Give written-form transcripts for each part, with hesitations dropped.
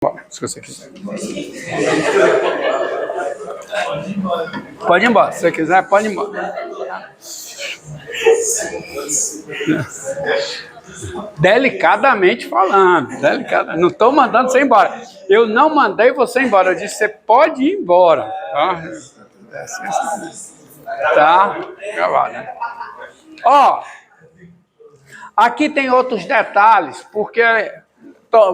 Se você quiser. Pode ir embora. Se você quiser, pode ir embora. Delicadamente falando. Não estou mandando você embora. Eu não mandei você embora. Eu disse, você pode ir embora. Tá? Gravado, né? Ó, aqui tem outros detalhes, porque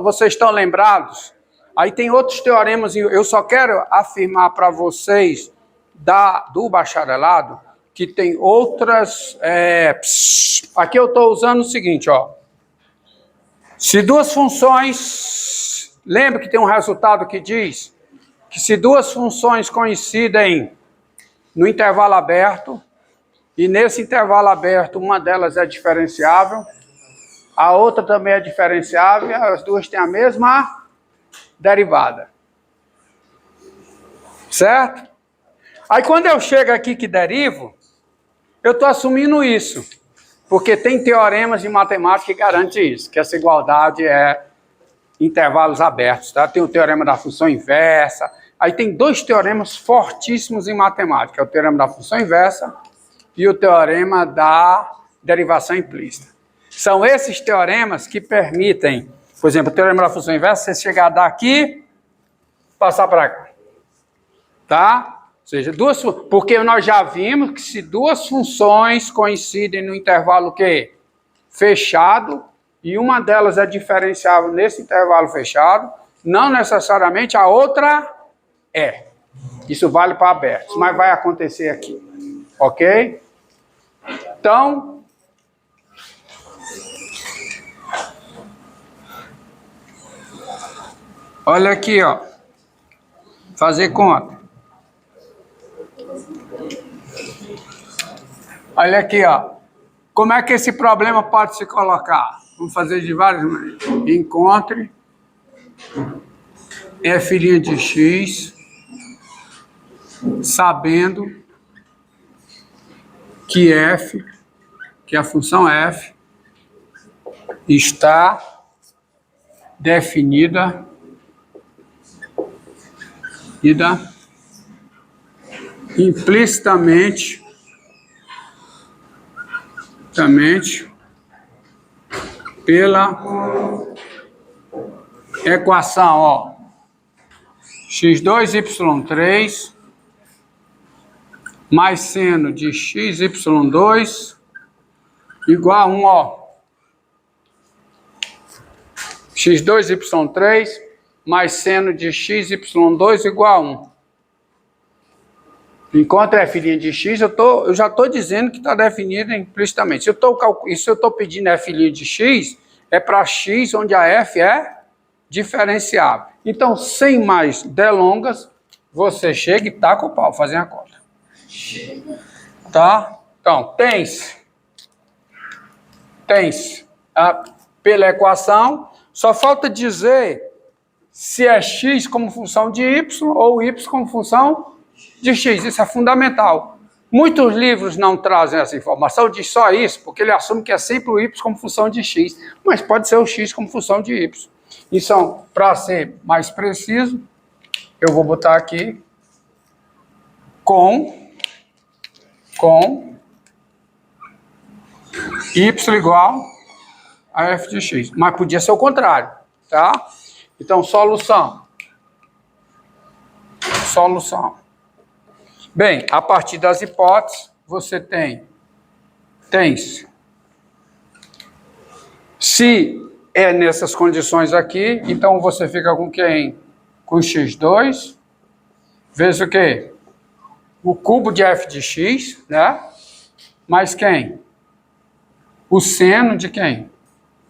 vocês estão lembrados? Aí tem outros teoremas, eu só quero afirmar para vocês do bacharelado que tem outras... aqui eu estou usando o seguinte, ó. Se duas funções... Lembra que tem um resultado que diz que se duas funções coincidem no intervalo aberto, e nesse intervalo aberto uma delas é diferenciável, a outra também é diferenciável, as duas têm a mesma derivada. Certo? Aí quando eu chego aqui que derivo, eu estou assumindo isso. Porque tem teoremas de matemática que garantem isso, que essa igualdade é intervalos abertos. Tá? Tem o teorema da função inversa. Aí tem dois teoremas fortíssimos em matemática. É o teorema da função inversa e o teorema da derivação implícita. São esses teoremas que permitem, por exemplo, o teorema da função inversa, você chegar daqui, passar para cá. Tá? Ou seja, porque nós já vimos que se duas funções coincidem no intervalo fechado, e uma delas é diferenciável nesse intervalo fechado, não necessariamente a outra é. Isso vale para abertos, mas vai acontecer aqui. Ok? Então, olha aqui, ó. Fazer conta. Olha aqui, ó. Como é que esse problema pode se colocar? Vamos fazer de várias maneiras. Encontre f' de x, sabendo que f, que a função f, está definida implicitamente pela equação, ó, x2y3 mais seno de xy2 igual a 1, ó, x2y3 mais seno de xy2 igual a 1. Enquanto f' de x, eu já estou dizendo que está definido implicitamente. Se eu estou pedindo f' de x, é para x onde a f é diferenciável. Então, sem mais delongas, você chega e taca o pau, fazer a conta. Tá? Então, tens pela equação, só falta dizer se é x como função de y ou y como função de x. Isso é fundamental. Muitos livros não trazem essa informação, diz só isso, porque ele assume que é sempre o y como função de x, mas pode ser o x como função de y. Então, para ser mais preciso, eu vou botar aqui com y igual a f de x. Mas podia ser o contrário, tá? Então, solução. Bem, a partir das hipóteses, você tens. Se é nessas condições aqui, então você fica com quem? Com x2, vezes o quê? O cubo de f de x, né? Mais quem? O seno de quem?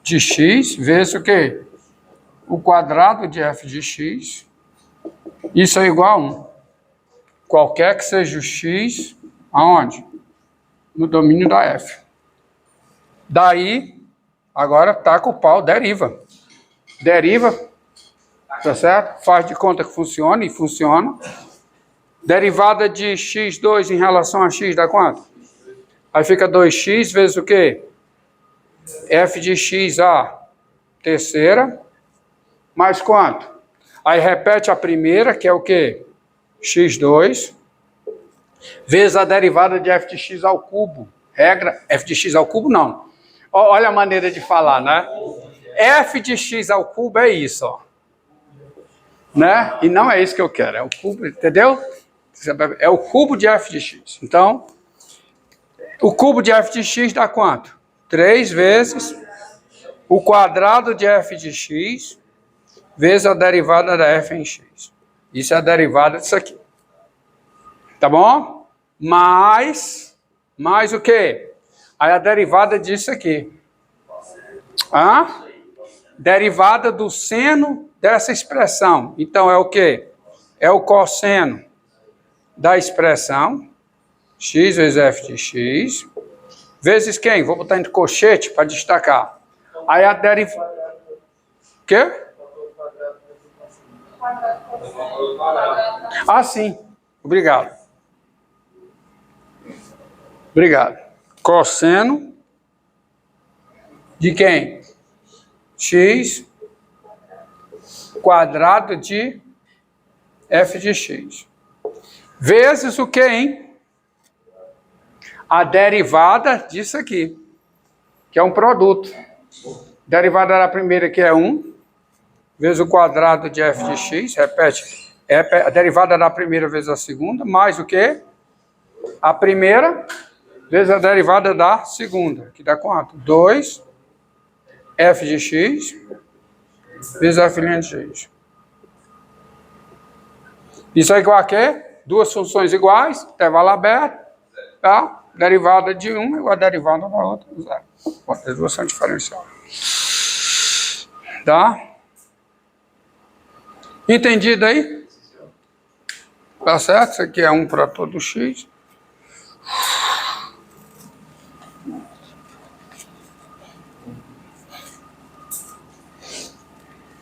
De x, vezes o quê? O quadrado de f de x. Isso é igual a 1. Qualquer que seja o x, aonde? No domínio da f. Daí, agora taca o pau, deriva. Deriva, tá certo? Faz de conta que funciona, e funciona. Derivada de x2 em relação a x dá quanto? Aí fica 2x vezes o quê? F de x a terceira, mais quanto? Aí repete a primeira, que é o quê? x2, vezes a derivada de f de x ao cubo. Regra, f de x ao cubo não. Olha a maneira de falar, né? F de x ao cubo é isso, ó. Né? E não é isso que eu quero, é o cubo, entendeu? É o cubo de f de x. Então, o cubo de f de x dá quanto? 3 vezes o quadrado de f de x vezes a derivada da f em x. Isso é a derivada disso aqui. Tá bom? Mais o quê? Aí a derivada disso aqui. Derivada do seno dessa expressão. Então é o quê? É o cosseno da expressão x vezes f de x, vezes quem? Vou botar entre colchete para destacar. Aí a derivada... Quê? Ah, sim. Obrigado. Obrigado. Cosseno de quem? X quadrado de f de x. Vezes o que, hein? A derivada disso aqui, que é um produto. Derivada da primeira que é 1, vezes o quadrado de f de x, repete, a derivada da primeira vezes a segunda, mais o que? A primeira vezes a derivada da segunda, que dá quanto? 2 f de x vezes f' de x. Isso é igual a quê? Duas funções iguais, intervalo aberto, tá? Derivada de uma igual a derivada da outra, zero. As duas são diferenciais. Tá? Entendido aí? Tá certo? Isso aqui é 1 para todo x.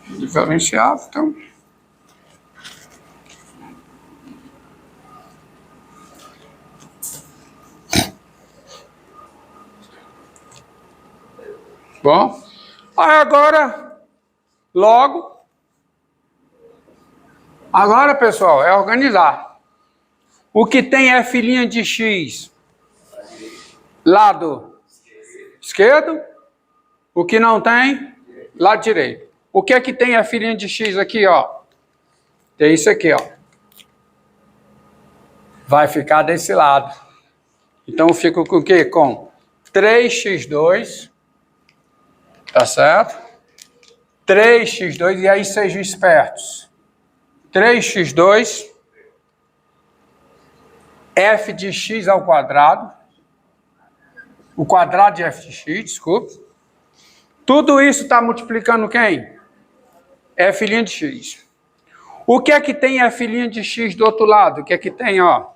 Diferenciado, então. Bom, aí agora, agora, pessoal, é organizar. O que tem f' de x, lado esquerdo. O que não tem, lado direito. O que é que tem f' de x aqui, ó? Tem isso aqui, ó. Vai ficar desse lado. Então, eu fico com o quê? Com 3x2, tá certo? 3x2, e aí sejam espertos. 3x2, f de x ao quadrado, o quadrado de f de x, desculpe. Tudo isso está multiplicando quem? F' de x. O que é que tem f' de x do outro lado? O que é que tem, ó?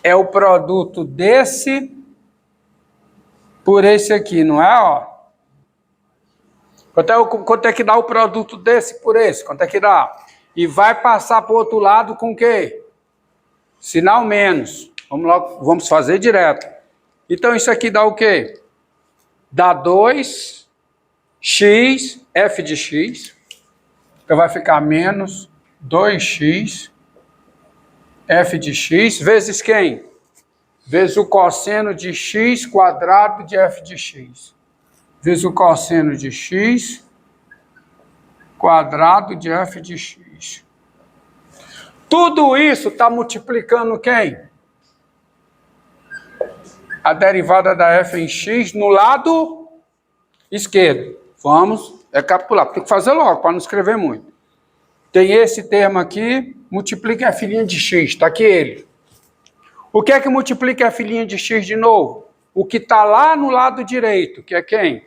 É o produto desse por esse aqui, não é, ó? Quanto é que dá o produto desse por esse? Quanto é que dá? E vai passar para o outro lado com o quê? Sinal menos. Vamos fazer direto. Então, isso aqui dá o quê? Dá 2x f de x. Então, vai ficar menos 2x f de x vezes quem? Vezes o cosseno de x quadrado de f de x. Vezes o cosseno de x quadrado de f de x. Tudo isso está multiplicando quem? A derivada da f em x no lado esquerdo. Vamos recapitular. Tem que fazer logo, para não escrever muito. Tem esse termo aqui, multiplica f' de x, está aqui ele. O que é que multiplica f' de x de novo? O que está lá no lado direito, que é quem?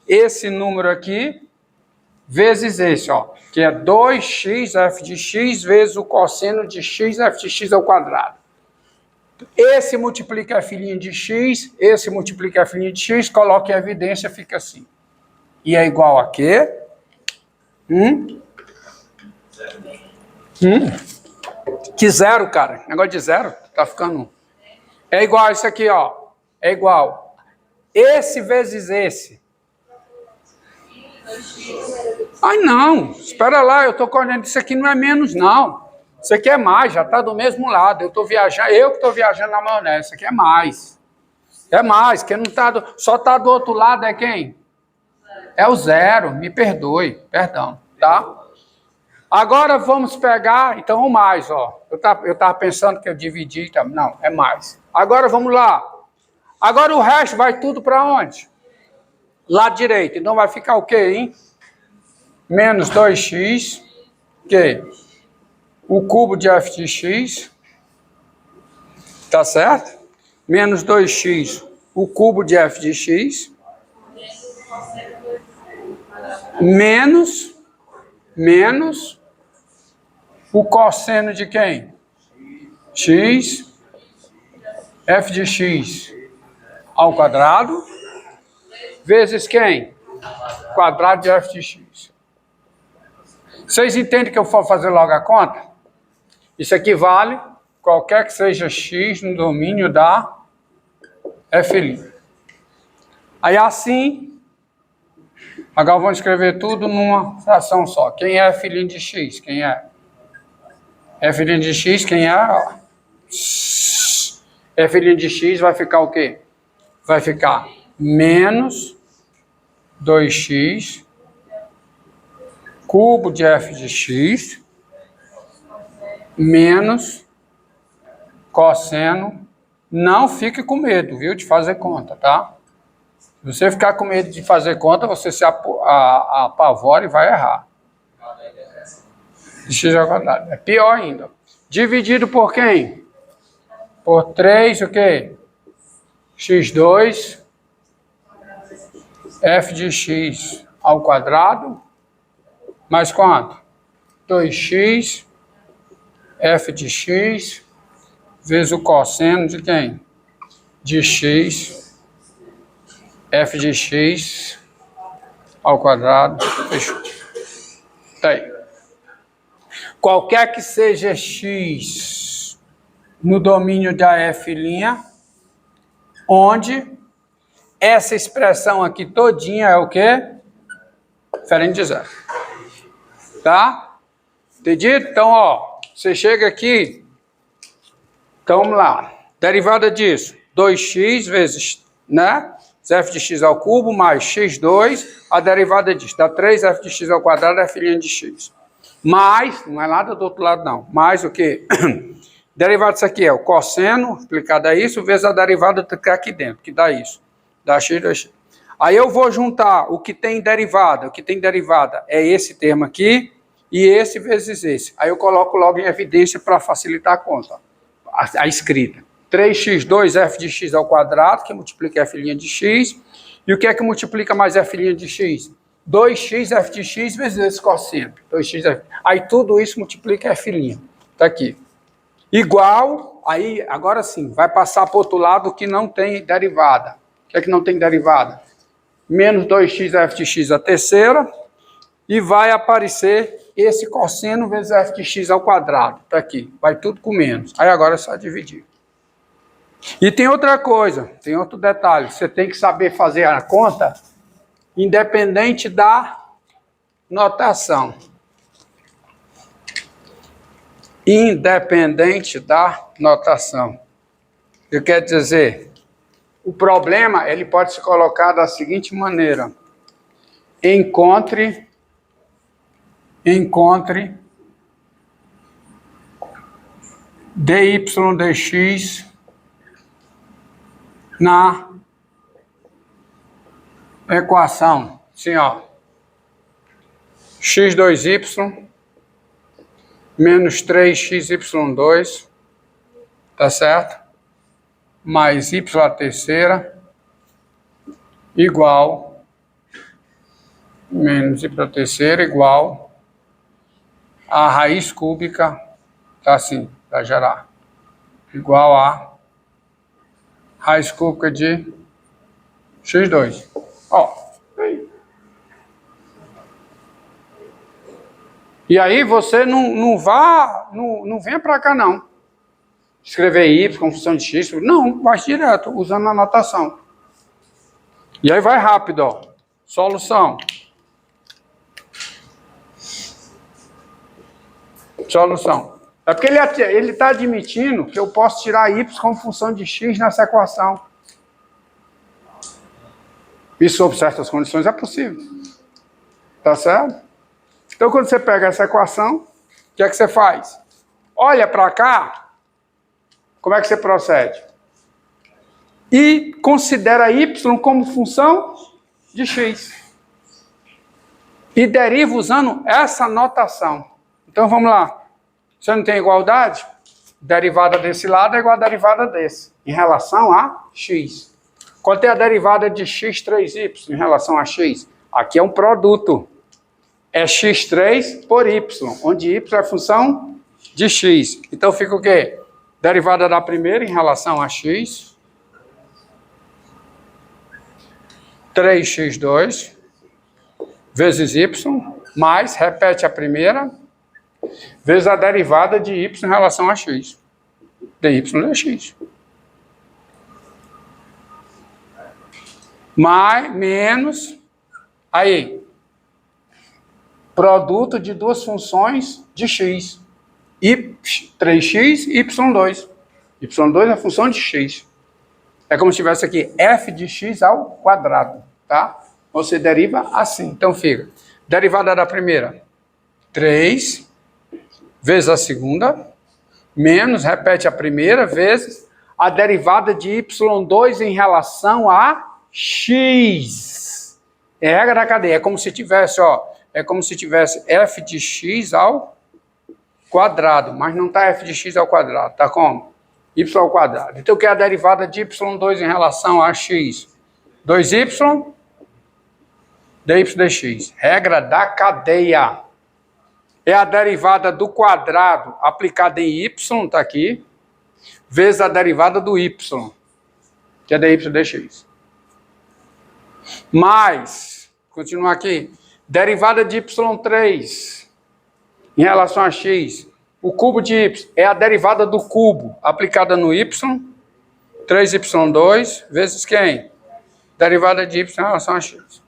Esse número aqui, vezes esse, ó, que é 2x f de x vezes o cosseno de x f de x ao quadrado. Esse multiplica f' de x, esse multiplica f' de x, coloca em evidência, fica assim. E é igual a quê? Que zero, cara. Negócio de zero, tá ficando... É igual a isso aqui, ó. É igual. Esse vezes esse. Ai, não, espera lá, eu estou correndo, isso aqui não é menos, não. Isso aqui é mais, já está do mesmo lado. Eu estou viajando, eu que estou viajando na maionese, isso aqui é mais. É mais, quem não está, só está do outro lado é quem? É o zero, me perdoe, perdão, tá? Agora vamos pegar, então, o mais, ó. Eu tava pensando que eu dividi, tá? Não, é mais. Agora vamos lá. Agora o resto vai tudo para onde? Lado direito. Então vai ficar o quê, hein? Menos 2x, que o cubo de f de x, tá certo? Menos 2x, o cubo de f de x, menos o cosseno de quem? X, f de x ao quadrado, vezes quem? Quadrado de f de x. Vocês entendem que eu vou fazer logo a conta? Isso equivale a qualquer que seja x no domínio da f'. Aí assim, agora vamos escrever tudo numa fração só. Quem é f' de x? Quem é? F' de x, quem é? F' de x vai ficar o quê? Vai ficar menos 2x cubo de f de x menos cosseno. Não fique com medo, viu, de fazer conta, tá? Se você ficar com medo de fazer conta, você se apavora e vai errar. X ao quadrado. É pior ainda. Dividido por quem? Por 3, o quê? x2 f de x ao quadrado, mais quanto? 2x f de x vezes o cosseno de quem? De x f de x ao quadrado. Fechou. Tá aí. Qualquer que seja x no domínio da f', onde essa expressão aqui todinha é o quê? Diferente de zero. Tá? Entendido? Então, ó, você chega aqui, então vamos lá. Derivada disso, 2x vezes, né? F de x ao cubo mais x2, a derivada disso dá 3f de x ao quadrado, f' de x. Mais, não é nada do outro lado não, mais o que? Derivada disso aqui é o cosseno, aplicado a isso, vezes a derivada que está aqui dentro, que dá isso. Dá x, 2x. Aí eu vou juntar o que tem derivada. O que tem derivada é esse termo aqui, e esse vezes esse. Aí eu coloco logo em evidência para facilitar a conta. A escrita. 3x2 f de x ao quadrado, que multiplica f' de x. E o que é que multiplica mais f' de x? 2x f de x vezes esse cosseno. 2x f. Aí tudo isso multiplica f'. Está aqui. Igual, aí agora sim, vai passar para o outro lado que não tem derivada. O que é que não tem derivada? Menos 2x f de x a terceira. E vai aparecer esse cosseno vezes f de x ao quadrado. Está aqui. Vai tudo com menos. Aí agora é só dividir. E tem outra coisa, tem outro detalhe. Você tem que saber fazer a conta independente da notação. Independente da notação. Eu quero dizer, o problema ele pode se colocar da seguinte maneira. Encontre dy dx na equação, assim, ó, x2y menos 3xy2, tá certo? Mais y à terceira, igual, menos y à terceira, igual, a raiz cúbica, tá assim, vai gerar, igual a raiz cúbica de x2. Ó. E aí você não venha para cá não. Escrever y com função de x, não, vai direto, usando a notação. E aí vai rápido, ó. Solução. Solução. É porque ele está admitindo que eu posso tirar y como função de x nessa equação. E sob certas condições é possível. Tá certo? Então, quando você pega essa equação, o que é que você faz? Olha para cá, como é que você procede? E considera y como função de x. E deriva usando essa notação. Então, vamos lá. Você não tem igualdade? Derivada desse lado é igual a derivada desse, em relação a x. Quanto é a derivada de x3y em relação a x? Aqui é um produto. É x3 por y, onde y é função de x. Então fica o quê? Derivada da primeira em relação a x. 3x2 vezes y, mais, repete a primeira, vezes a derivada de y em relação a x. dy dx. Mais, menos, aí, produto de duas funções de x. 3x e y2. y2 é a função de x. É como se tivesse aqui f de x ao quadrado, tá? Você deriva assim. Então fica, derivada da primeira, 3 vezes a segunda, menos, repete a primeira, vezes a derivada de y2 em relação a x. É a regra da cadeia. É como se tivesse, ó, é como se tivesse f de x ao quadrado, mas não está f de x ao quadrado, tá como? Y ao quadrado. Então, o que é a derivada de y2 em relação a x? 2y, dy dx. Regra da cadeia. É a derivada do quadrado aplicada em y, está aqui, vezes a derivada do y, que é dy dx. Mais, continua aqui, derivada de y3 em relação a x. O cubo de y é a derivada do cubo aplicada no y, 3y2 vezes quem? Derivada de y em relação a x.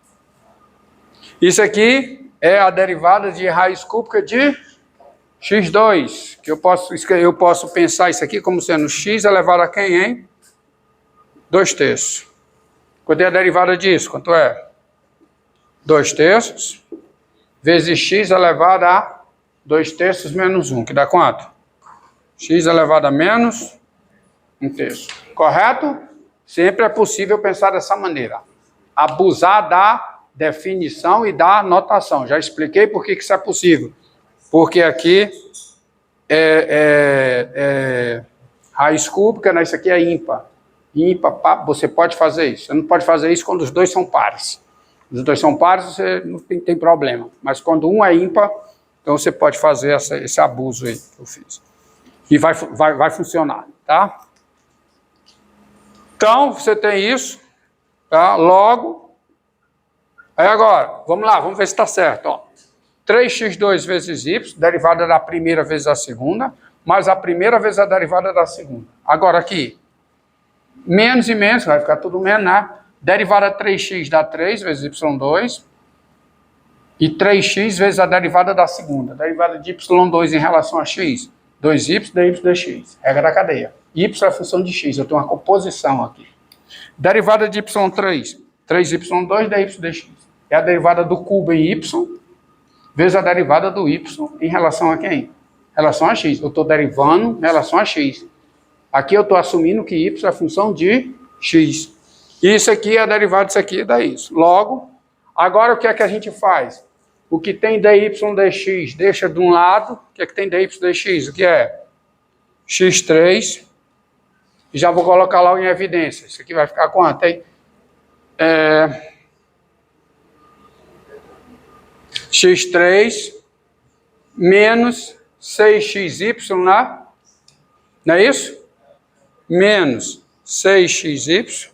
Isso aqui é a derivada de raiz cúbica de x2, que eu posso pensar isso aqui como sendo x elevado a quem, hein? 2/3. Quanto é a derivada disso? Quanto é? 2/3 vezes x elevado a 2/3 menos 1, que dá quanto? X elevado a menos 1/3. Correto? Sempre é possível pensar dessa maneira. Abusar da definição e da notação. Já expliquei por que isso é possível. Porque aqui é raiz cúbica, né? Isso aqui é ímpar. Ímpar, você pode fazer isso. Você não pode fazer isso quando os dois são pares. Os dois são pares, você não tem problema. Mas quando um é ímpar, então você pode fazer esse abuso aí que eu fiz. E vai funcionar, tá? Então, você tem isso, tá? Logo, aí agora, vamos lá, vamos ver se está certo, ó. 3x2 vezes y, derivada da primeira vezes a segunda, mais a primeira vezes a derivada da segunda. Agora aqui, menos e menos, vai ficar tudo menos, né? Derivada 3x dá 3 vezes y2, e 3x vezes a derivada da segunda. Derivada de y2 em relação a x, 2y dy dx. Regra da cadeia. Y é a função de x, eu tenho uma composição aqui. Derivada de y3, 3y2 dy dx. É a derivada do cubo em y, vezes a derivada do y em relação a quem? Em relação a x. Eu estou derivando em relação a x. Aqui eu estou assumindo que y é a função de x. E isso aqui é a derivada disso aqui, dá isso. Logo, agora o que é que a gente faz? O que tem dy dx deixa de um lado. O que é que tem dy dx? O que é? x3. E já vou colocar logo em evidência. Isso aqui vai ficar quanto, hein? x3 menos 6xy, né? Não é isso? Menos 6xy.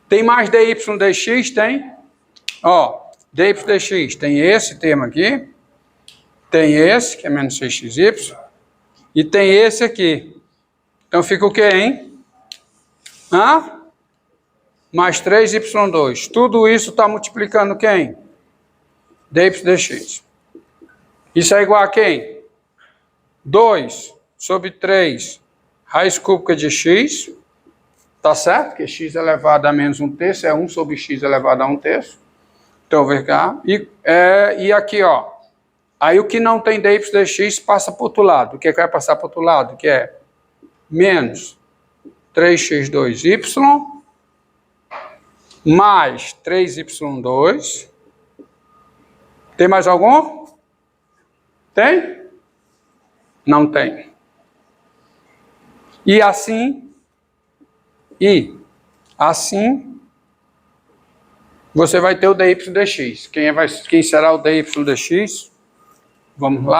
Tem mais dy dx? Tem? Ó, dy dx tem esse termo aqui. Tem esse, que é menos 6xy. E tem esse aqui. Então fica o quê, hein? Mais 3y2. Tudo isso está multiplicando quem? Dy dx. Isso é igual a quem? 2 sobre 3 raiz cúbica de x, tá certo? Que x elevado a menos 1/3 é 1 sobre x elevado a 1/3. Então, vem cá. E aqui, ó. Aí o que não tem dy dx passa para o outro lado. O que vai passar para o outro lado? Que é menos 3x2y mais 3y2. Tem mais algum? Tem? Não tem. E assim, você vai ter o dy dx. Quem será o dy dx? Vamos lá.